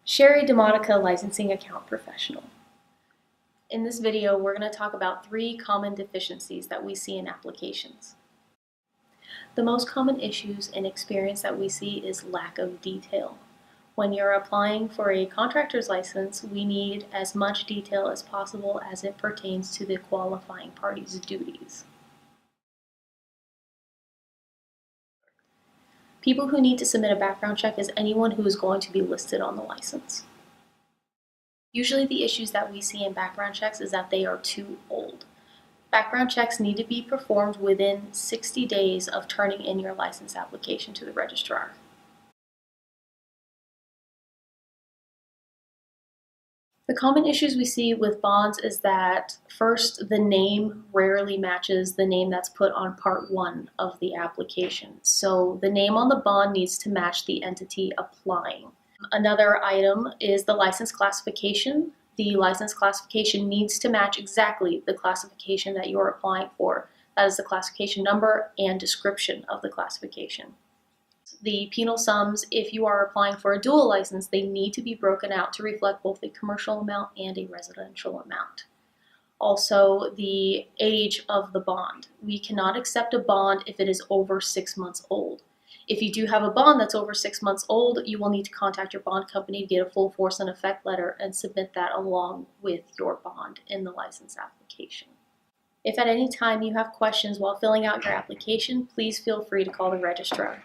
Sheri D, licensing account professional. In this video, we're going to talk about 3 common deficiencies that we see in applications. The most common issues and experience that we see is lack of detail. When you're applying for a contractor's license, we need as much detail as possible as it pertains to the qualifying party's duties. People who need to submit a background check is anyone who is going to be listed on the license. Usually the issues that we see in background checks is that they are too old. Background checks need to be performed within 60 days of turning in your license application to the registrar. The common issues we see with bonds is that, first, the name rarely matches the name that's put on Part 1 of the application. So the name on the bond needs to match the entity applying. Another item is the license classification. The license classification needs to match exactly the classification that you're applying for. That is the classification number and description of the classification. The penal sums, if you are applying for a dual license, they need to be broken out to reflect both a commercial amount and a residential amount. Also, the age of the bond. We cannot accept a bond if it is over 6 months old. If you do have a bond that's over 6 months old, you will need to contact your bond company to get a full force and effect letter and submit that along with your bond in the license application. If at any time you have questions while filling out your application, please feel free to call the registrar.